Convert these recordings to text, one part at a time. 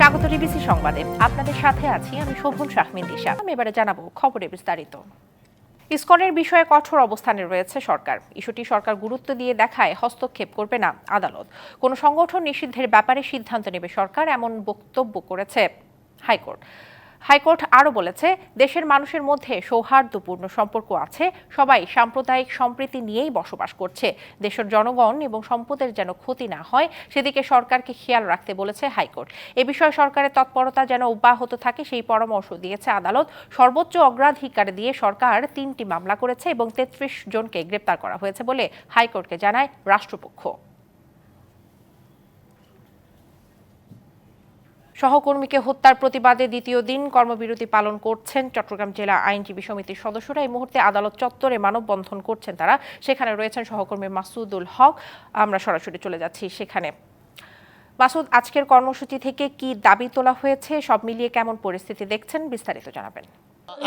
স্বাগত ডিবিসি সংবাদে। আপনাদের সাথে আছি আমি শোভন শাহমিন দিশা। আমি এবারে জানাবো খবরে বিস্তারিত। ইসকনের বিষয়ে কঠোর অবস্থানে রয়েছে সরকার। ইস্যুটি সরকার গুরুত্ব দিয়ে দেখায় হস্তক্ষেপ করবে না আদালত। কোনো সংগঠন নিষিদ্ধের ব্যাপারে সিদ্ধান্ত নেবে সরকার, এমন বক্তব্য করেছে হাইকোর্ট। হাইকোর্ট আরও বলেছে, দেশের মানুষের মধ্যে সৌহার্দ্যপূর্ণ সম্পর্ক আছে, সবাই সাম্প্রদায়িক সম্প্রীতি নিয়েই বসবাস করছে। দেশের জনগণ এবং সম্পদের যেন ক্ষতি না হয় সেদিকে সরকারকে খেয়াল রাখতে বলেছে হাইকোর্ট। এ বিষয়ে সরকারের তৎপরতা যেন অব্যাহত থাকে সেই পরামর্শ দিয়েছে আদালত। সর্বোচ্চ অগ্রাধিকার দিয়ে সরকার 3টি মামলা করেছে এবং 33 জনকে গ্রেপ্তার করা হয়েছে বলে হাইকোর্টকে জানায় রাষ্ট্রপক্ষ। সহকর্মীকে হত্যার প্রতিবাদে দ্বিতীয় দিন কর্মবিরতি পালন করছেন চট্টগ্রাম জেলা আইনজীবী সমিতির সদস্যরা। এই মুহূর্তে আদালত চত্বরে মানববন্ধন করছেন তারা। সেখানে রয়েছেন সহকর্মী মাসুদুল হক। আমরা সরাসরি চলে যাচ্ছি সেখানে। মাসুদ, আজকের কর্মসূচি থেকে কি দাবি তোলা হয়েছে, সব মিলিয়ে কেমন পরিস্থিতি দেখছেন, বিস্তারিত জানাবেন।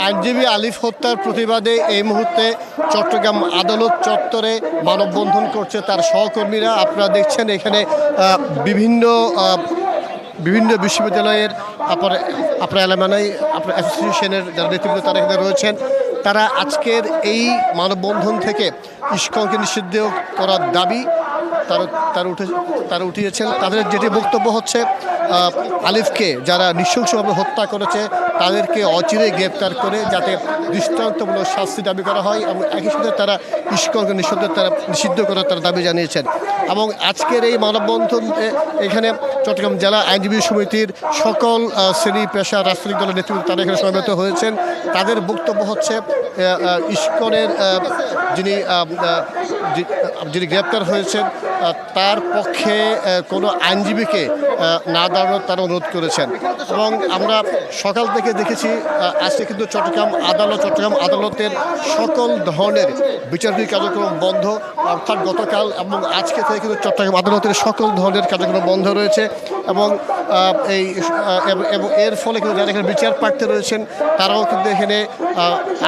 আইনজীবী আলিফ হত্যার প্রতিবাদে এই মুহূর্তে চট্টগ্রাম আদালত চত্বরে মানববন্ধন করছে তার সহকর্মীরা। আপনারা দেখছেন এখানে বিভিন্ন বিশ্ববিদ্যালয়ের আপনার এলামানাই আপনার অ্যাসোসিয়েশনের যারা নেতৃত্ব তারা এখানে রয়েছেন। তারা আজকের এই মানববন্ধন থেকে ইসকনকে নিষিদ্ধ করার দাবি তারা উঠিয়েছেন। তাদের যেটি বক্তব্য হচ্ছে, আলিফকে যারা নৃশংসভাবে হত্যা করেছে তাদেরকে অচিরেই গ্রেপ্তার করে যাতে দৃষ্টান্তমূলক শাস্তি দাবি করা হয়, এবং একই সাথে তারা ইসকনকে নিষিদ্ধ করার তারা দাবি জানিয়েছেন। এবং আজকের এই মানববন্ধন এখানে চট্টগ্রাম জেলা আইনজীবী সমিতির সকল শ্রেণী পেশা রাজনৈতিক দলের নেতৃত্ব তারা এখানে সমবেত হয়েছেন। তাদের বক্তব্য হচ্ছে, ইসকনের যিনি গ্রেপ্তার হয়েছেন তার পক্ষে কোনো আইনজীবীকে না দাঁড়ানোর তারা অনুরোধ করেছেন। এবং আমরা সকাল থেকে দেখেছি আজকে কিন্তু চট্টগ্রাম আদালতের সকল ধরনের বিচারিক কার্যক্রম বন্ধ, অর্থাৎ গতকাল এবং আজকে থেকে কিন্তু চট্টগ্রাম আদালতের সকল ধরনের কার্যক্রম বন্ধ রয়েছে। এবং এর ফলে কিন্তু যারা এখানে বিচার প্রার্থী রয়েছেন তারাও কিন্তু এখানে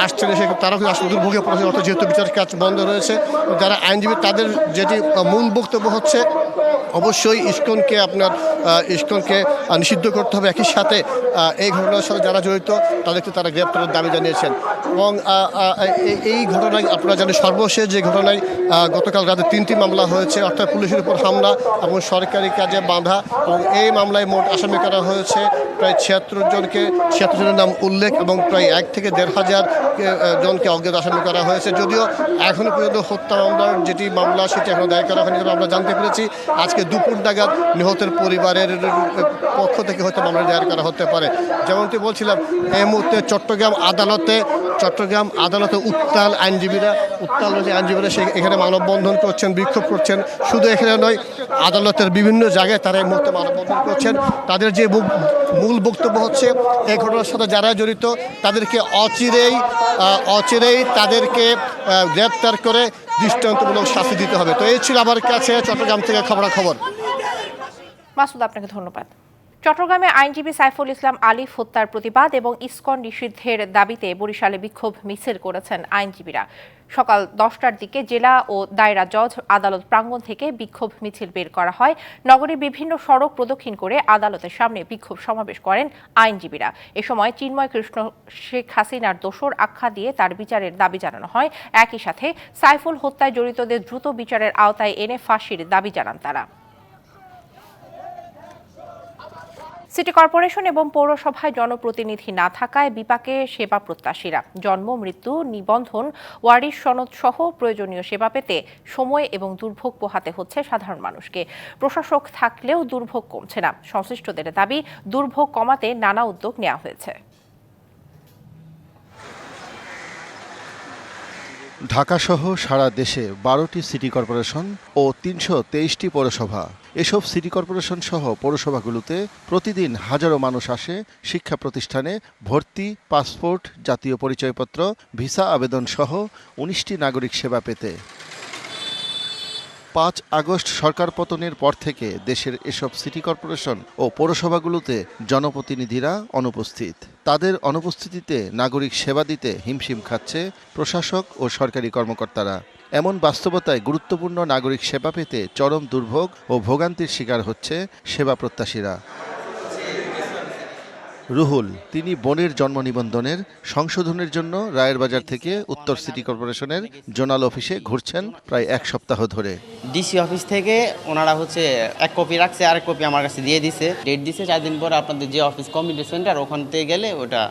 আসছেন, তারাও কিন্তু আসলে দুর্ভোগে পড়েছে, অর্থাৎ যেহেতু বিচার কাজ বন্ধ রয়েছে। যারা আইনজীবী তাদের যেটি মূল বক্তব্য হচ্ছে, অবশ্যই ইসকনকে নিষিদ্ধ করতে হবে। একই সাথে এই ঘটনার সাথে যারা জড়িত তাদেরকে তারা গ্রেপ্তারের দাবি জানিয়েছেন। এবং এই ঘটনায় আপনারা জানেন, সর্বশেষ যে ঘটনায় গতকাল রাতে 3টি মামলা হয়েছে, অর্থাৎ পুলিশের উপর হামলা এবং সরকারি কাজে বাধা। এবং এই মামলায় মোট আসামি করা হয়েছে প্রায় 76 জনের নাম উল্লেখ, এবং প্রায় 1 থেকে 1,500 জনকে অজ্ঞাত আসামি করা হয়েছে। যদিও এখনও পর্যন্ত হত্যা মামলার যেটি মামলা সেটি এখনও দায়ের করা হয়নি। আমরা জানতে পেরেছি আজকে দুপুর নাগাদ নিহতের পরিবারের পক্ষ থেকে হয়তো মামলা দায়ের করা হতে পারে। যেমনটি বলছিলাম, এই মুহূর্তে চট্টগ্রাম আদালতে উত্তাল আইনজীবীরা এখানে মানববন্ধন করছেন, বিক্ষোভ করছেন। শুধু এখানে নয়, আদালতের বিভিন্ন জায়গায় তারা এই মুহূর্তে মানববন্ধন করছেন। তাদের যে মূল বক্তব্য হচ্ছে, এই ঘটনার সাথে যারা জড়িত তাদেরকে অচিরেই তাদেরকে গ্রেপ্তার করে দৃষ্টান্তমূলক শাস্তি দিতে হবে। তো এই ছিল আমার কাছে চট্টগ্রাম থেকে খবরাখবর। মাসুদ, আপনাকে ধন্যবাদ। চট্টগ্রামে আইনজীবী সাইফুল ইসলাম আলিফ হত্যার প্রতিবাদ এবং ইসকন নিষিদ্ধের দাবিতে বরিশালে বিক্ষোভ মিছিল করেছেন আইনজীবীরা। সকাল 10টার দিকে জেলা ও দায়রা জজ আদালত প্রাঙ্গণ থেকে বিক্ষোভ মিছিল বের করা হয়। নগরীর বিভিন্ন সড়ক প্রদক্ষিণ করে আদালতের সামনে বিক্ষোভ সমাবেশ করেন আইনজীবীরা। এ সময় চিন্ময় কৃষ্ণ শেখ হাসিনার দোসর আখ্যা দিয়ে তার বিচারের দাবি জানানো হয়। একই সাথে সাইফুল হত্যায় জড়িতদের দ্রুত বিচারের আওতায় এনে ফাঁসির দাবি জানান তারা। সিটি কর্পোরেশন এবং পৌরসভায় জনপ্রতিনিধি না থাকায় বিপাকে সেবা প্রত্যাশীরা। জন্ম, মৃত্যু, নিবন্ধন, ওয়ারিশ সনদ সহ প্রয়োজনীয় সেবা পেতে সময় এবং দুর্ভোগ পোহাতে হচ্ছে সাধারণ মানুষকে। প্রশাসক থাকলেও দুর্ভোগ কমছে না। সংশ্লিষ্টদের দাবি, দুর্ভোগ কমাতে নানা উদ্যোগ নেওয়া হয়েছে। ঢাকাসহ সারা দেশে 12টি সিটি কর্পোরেশন ও 323টি পৌরসভা। এসব সিটি কর্পোরেশন সহ পৌরসভাগুলোতে প্রতিদিন হাজারো মানুষ আসে শিক্ষা প্রতিষ্ঠানে ভর্তি, পাসপোর্ট, জাতীয় পরিচয়পত্র, ভিসা আবেদন সহ 19টি নাগরিক সেবা পেতে। 5 আগস্ট সরকার পতনের পর থেকে দেশের এসব সিটি কর্পোরেশন ও পৌরসভাগুলোতে জনপ্রতিনিধিরা অনুপস্থিত। তাদের অনুপস্থিতিতে নাগরিক সেবা দিতে হিমশিম খাচ্ছে প্রশাসক ও সরকারি কর্মকর্তারা। এমন বাস্তবতায় গুরুত্বপূর্ণ নাগরিক সেবা পেতে চরম দুর্ভোগ ও ভোগান্তির শিকার হচ্ছে সেবা প্রত্যাশীরা। রুহুল, তিনি বোনের জন্ম নিবন্ধনের সংশোধনের জন্য রায়েরবাজার থেকে উত্তর সিটি কর্পোরেশনের জোনাল অফিসে ঘুরছেন প্রায় এক সপ্তাহ ধরে। ডিসি অফিস থেকে ওনারা এক কপি রাখছে, আরেক কপি আমার কাছে দিয়ে দিছে, ডেট দিছে 4 দিন পরে আপনাদের যে অফিস কমিউনিটি সেন্টার ওখান থেকে গেলে ওটা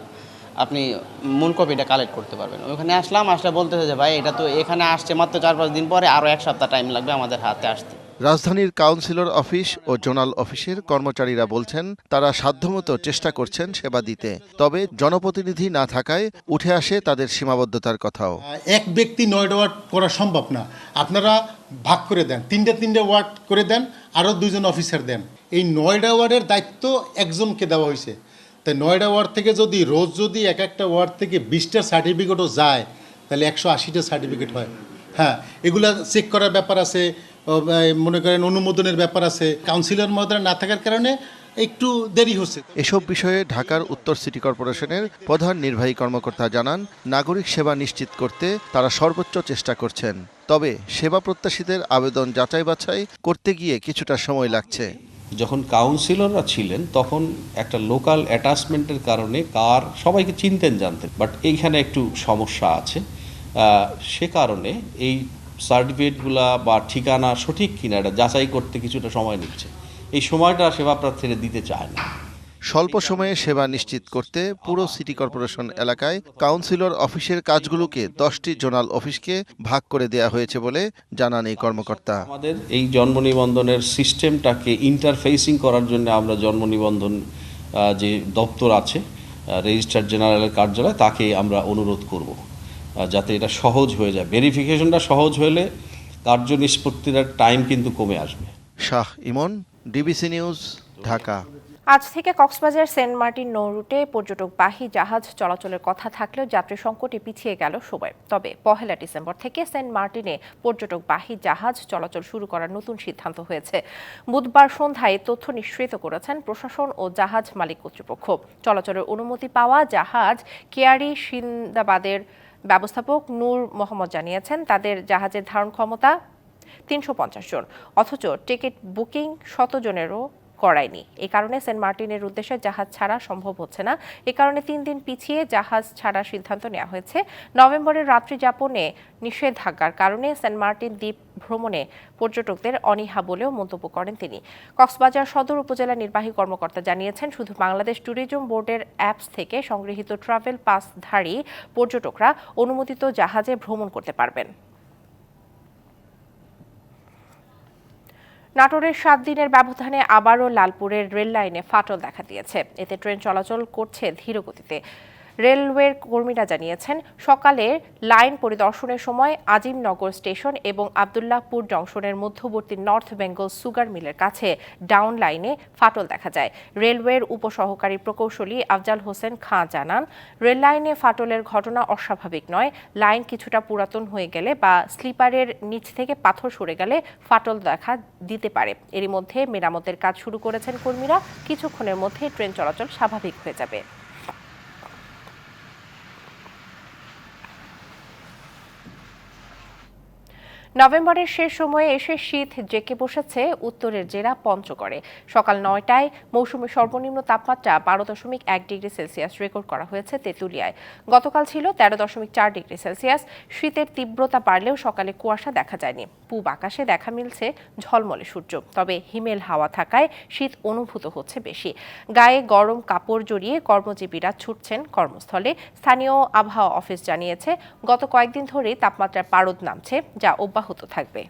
আপনি মূল কপিটা কালেক্ট করতে পারবেন। ওখানে আসলে বলতেছে যে ভাই এটা তো এখানে আসছে মাত্র 4-5 দিন পরে, আরও 1 সপ্তাহ টাইম লাগবে আমাদের হাতে আসতে। রাজধানীর কাউন্সিলর অফিস ও জোনাল অফিসের কর্মচারীরা বলছেন তারা সাধ্যমতো চেষ্টা করছেন সেবা দিতে, তবে জনপ্রতিনিধি না থাকায় উঠে আসে তাদের সীমাবদ্ধতার কথাও। এক ব্যক্তি 9টা ওয়ার্ড করা সম্ভব না, আপনারা ভাগ করে দেন, 3টে ওয়ার্ড করে দেন, আরও 2জন অফিসার দেন। এই 9টা ওয়ার্ডের দায়িত্ব একজনকে দেওয়া হয়েছে। তাই 9টা ওয়ার্ড থেকে রোজ যদি একটা ওয়ার্ড থেকে 20টা সার্টিফিকেটও যায় তাহলে 180টা সার্টিফিকেট হয়। হ্যাঁ, এগুলা চেক করার ব্যাপার আছে, মনে করেন অনুমোদনের ব্যাপার আছে। কাউন্সিলর মহোদয় না থাকার কারণে একটু দেরি হচ্ছে। এসব বিষয়ে ঢাকার উত্তর সিটি কর্পোরেশনের প্রধান নির্বাহী কর্মকর্তা জানান, নাগরিক সেবা নিশ্চিত করতে তারা সর্বোচ্চ চেষ্টা করছেন, তবে সেবা প্রত্যাশীদের আবেদন যাচাই বাছাই করতে গিয়ে কিছুটা সময় লাগছে। যখন কাউন্সিলররা ছিলেন তখন একটা লোকাল অ্যাটাচমেন্টের কারণে সবাইকে চিনতেন জানতেন, বাট এইখানে একটু সমস্যা আছে। সে কারণে এই সার্টিফিকেটগুলা বা ঠিকানা সঠিক কিনা এটা যাচাই করতে কিছুটা সময় নিচ্ছে। এই সময়টা সেবা প্রার্থীরা দিতে চায় না। স্বল্প সময়ে সেবা নিশ্চিত করতে পুরো সিটি কর্পোরেশন এলাকায় কাউন্সিলর অফিসের কাজগুলোকে 10টি জোনাল অফিসকে ভাগ করে দেয়া হয়েছে বলে জানান এই কর্মকর্তা। আমাদের এই জন্ম নিবন্ধনের সিস্টেমটাকে ইন্টারফেসিং করার জন্য আমরা জন্ম নিবন্ধন যে দপ্তর আছে রেজিস্ট্রার জেনারেলের কার্যালয়, তাকে আমরা অনুরোধ করব যাতে এটা সহজ হয়ে যায়। ভেরিফিকেশনটা সহজ হলে কার্য নিষ্পত্তির টাইম কিন্তু কমে আসবে। শাহ ইমন, ডিবিসি নিউজ, ঢাকা। আজ থেকে কক্সবাজার সেন্ট মার্টিন নৌ রুটে পর্যটকবাহী জাহাজ চলাচলের কথা থাকলেও যাত্রী সংকটে পিছিয়ে গেল সময়। তবে 1 ডিসেম্বর থেকে সেন্ট মার্টিনে পর্যটকবাহী জাহাজ চলাচল শুরু করার নতুন সিদ্ধান্ত হয়েছে। বুধবার সন্ধ্যায় তথ্য নিশ্চিত করেছেন প্রশাসন ও জাহাজ মালিক কর্তৃপক্ষ। চলাচলের অনুমতি পাওয়া জাহাজ কেয়ারি সিন্দাবাদের ব্যবস্থাপক নূর মোহাম্মদ জানিয়েছেন, তাদের জাহাজের ধারণ ক্ষমতা 350 জন, অথচ টিকিট বুকিং 100 জনেরও করায়নি। এই কারণে সেন্ট মার্টিনের উদ্দেশ্যে জাহাজ ছাড়া সম্ভব হচ্ছে না। এ কারণে 3 দিন পিছিয়ে জাহাজ ছাড়ার সিদ্ধান্ত নেওয়া হয়েছে। নভেম্বরের রাত্রি যাপনে নিষেধাজ্ঞার কারণে সেন্ট মার্টিন দ্বীপ ভ্রমণে পর্যটকদের অনীহা বলেও মন্তব্য করেন তিনি। কক্সবাজার সদর উপজেলা নির্বাহী কর্মকর্তা জানিয়েছেন, শুধু বাংলাদেশ ট্যুরিজম বোর্ডের অ্যাপস থেকে সংগৃহীত ট্রাভেল পাসধারী পর্যটকরা অনুমোদিত জাহাজে ভ্রমণ করতে পারবেন। নাটোরের 7 দিনের ব্যবধানে আবারও লালপুরের রেল লাইনে ফাটল দেখা দিয়েছে। এতে ট্রেন চলাচল করছে ধীর গতিতে। রেলওয়ের কর্মীরা জানিয়েছেন, সকালে লাইন পরিদর্শনের সময় আজিমনগর স্টেশন এবং আবদুল্লাহপুর জংশনের মধ্যবর্তী নর্থ বেঙ্গল সুগার মিলের কাছে ডাউন লাইনে ফাটল দেখা যায়। রেলওয়ের উপসহকারী প্রকৌশলী আফজাল হোসেন খাঁ জানান, রেল লাইনে ফাটলের ঘটনা অস্বাভাবিক নয়। লাইন কিছুটা পুরাতন হয়ে গেলে বা স্লিপারের নিচ থেকে পাথর সরে গেলে ফাটল দেখা দিতে পারে। এরই মধ্যে মেরামতের কাজ শুরু করেছেন কর্মীরা। কিছুক্ষণের মধ্যে ট্রেন চলাচল স্বাভাবিক হয়ে যাবে। নভেম্বরের শেষ সময়ে এসে শীত জেঁকে বসেছে উত্তরের জেলা পঞ্চগড়ে। সকাল 9টায় মৌসুমী সর্বনিম্ন তাপমাত্রা 12.1 ডিগ্রি সেলসিয়াস রেকর্ড করা হয়েছে তেঁতুলিয়ায়। গতকাল ছিল 13.4 ডিগ্রি সেলসিয়াস। শীতের তীব্রতা বাড়লেও সকালে কুয়াশা দেখা যায়নি। পূব আকাশে দেখা মিলছে ঝলমলে সূর্য, তবে হিমেল হাওয়া থাকায় শীত অনুভূত হচ্ছে বেশি। গায়ে গরম কাপড় জড়িয়ে কর্মজীবীরা ছুটছেন কর্মস্থলে। স্থানীয় আবহাওয়া অফিস জানিয়েছে, গত কয়েকদিন ধরেই তাপমাত্রার পারদ নামছে, যা অব্যাহত থাকবে।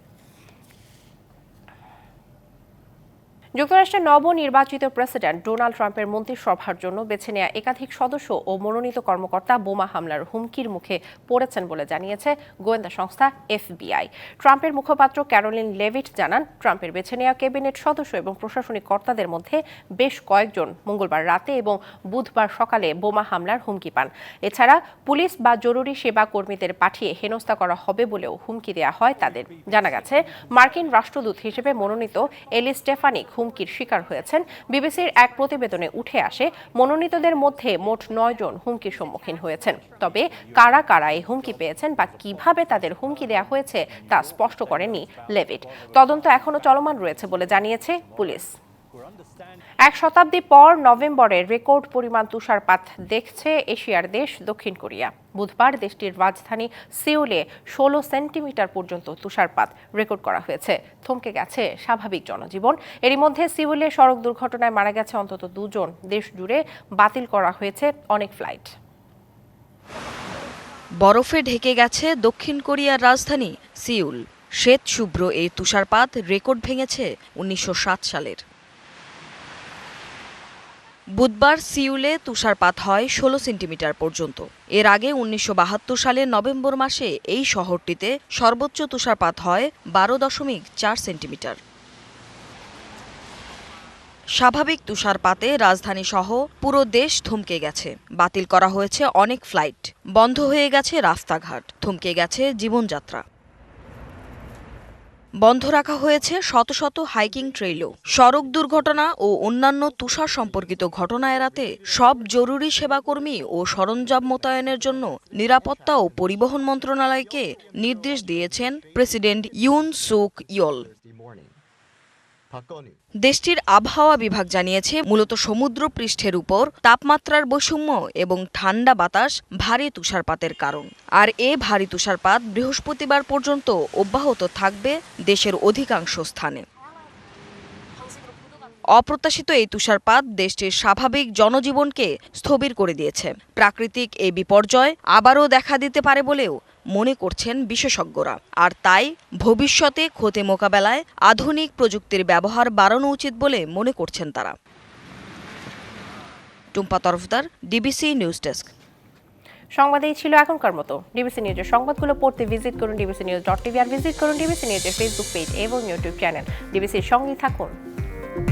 যুক্তরাষ্ট্রের নবনির্বাচিত প্রেসিডেন্ট ডোনাল্ড ট্রাম্পের মন্ত্রিসভার জন্য বেছে নেওয়া একাধিক সদস্য ও মনোনীত কর্মকর্তা বোমা হামলার হুমকির মুখে পড়েছেন বলে জানিয়েছে গোয়েন্দা সংস্থা FBI। ট্রাম্পের মুখপাত্র ক্যারোলিন লেভিট জানান, ট্রাম্পের বেছে নেওয়া ক্যাবিনেট সদস্য এবং প্রশাসনিক কর্তাদের মধ্যে বেশ কয়েকজন মঙ্গলবার রাতে এবং বুধবার সকালে বোমা হামলার হুমকি পান। এছাড়া পুলিশ বা জরুরি সেবা কর্মীদের পাঠিয়ে হেনস্থা করা হবে বলেও হুমকি দেওয়া হয় তাদের। জানা গেছে, মার্কিন রাষ্ট্রদূত হিসেবে মনোনীত এলি স্টেফানিক হুমকির শিকার হয়েছেন। বিবিসির এক প্রতিবেদনে উঠে আসে, মনোনীতদের মধ্যে মোট 9 জন হুমকির সম্মুখীন হয়েছেন। তবে কারা কারা এই হুমকি পেয়েছেন বা কিভাবে তাদের হুমকি দেওয়া হয়েছে তা স্পষ্ট করেনি লেভিট। তদন্ত এখনো চলমান রয়েছে বলে জানিয়েছে পুলিশ। এক শতাব্দী পর নভেম্বরে রেকর্ড পরিমাণ তুষারপাত দেখছে এশিয়ার দেশ দক্ষিণ কোরিয়া। বুধবার দেশটির রাজধানী সিউলে 16 সেন্টিমিটার পর্যন্ত তুষারপাত রেকর্ড করা হয়েছে। থমকে গেছে স্বাভাবিক জনজীবন। এরই মধ্যে সিউলে সড়ক দুর্ঘটনায় মারা গেছে অন্তত 2 জন। দেশ জুড়ে বাতিল করা হয়েছে অনেক ফ্লাইট। বরফে ঢেকে গেছে দক্ষিণ কোরিয়ার রাজধানী সিউল। শ্বেত শুভ্র এই তুষারপাত রেকর্ড ভেঙেছে 1907 সালের। বুধবার সিউলে তুষারপাত হয় 16 সেন্টিমিটার পর্যন্ত। এর আগে 1972 সালের নভেম্বর মাসে এই শহরটিতে সর্বোচ্চ তুষারপাত হয় 12.4 সেন্টিমিটার। স্বাভাবিক তুষারপাতে রাজধানী সহ পুরো দেশ থমকে গেছে। বাতিল করা হয়েছে অনেক ফ্লাইট, বন্ধ হয়ে গেছে রাস্তাঘাট, থমকে গেছে জীবনযাত্রা। বন্ধ রাখা হয়েছে শত শত হাইকিং ট্রেইলও। সড়ক দুর্ঘটনা ও অন্যান্য তুষার সম্পর্কিত ঘটনা এড়াতে সব জরুরি সেবাকর্মী ও সরঞ্জাম মোতায়েনের জন্য নিরাপত্তা ও পরিবহন মন্ত্রণালয়কে নির্দেশ দিয়েছেন প্রেসিডেন্ট ইউন সুক ইয়ল। দেশটির আবহাওয়া বিভাগ জানিয়েছে, মূলত সমুদ্র পৃষ্ঠের উপর তাপমাত্রার বৈষম্য এবং ঠান্ডা বাতাস ভারী তুষারপাতের কারণ। আর ভারী তুষারপাত বৃহস্পতিবার পর্যন্ত অব্যাহত থাকবে দেশের অধিকাংশ স্থানে। অপ্রত্যাশিত এই তুষারপাত দেশটির স্বাভাবিক জনজীবনকে স্থবির করে দিয়েছে। প্রাকৃতিক এই বিপর্যয় আবারও দেখা দিতে পারে বলেও মনে করছেন বিশেষজ্ঞরা। আর তাই ভবিষ্যতে ক্ষতি মোকাবেলায় আধুনিক প্রযুক্তির ব্যবহার বাড়ানো উচিত বলে মনে করছেন তারা। Tumpa Tarafdar, DBC news desk. সংবাদেই ছিল এখনকার মতো। ডিবিসি নিউজের সংবাদগুলো পড়তে ভিজিট করুন dbcnews.tv আর ভিজিট করুন ডিবিসি নিউজের ফেসবুক পেজ এবং ইউটিউব চ্যানেল। ডিবিসির সঙ্গেই থাকুন।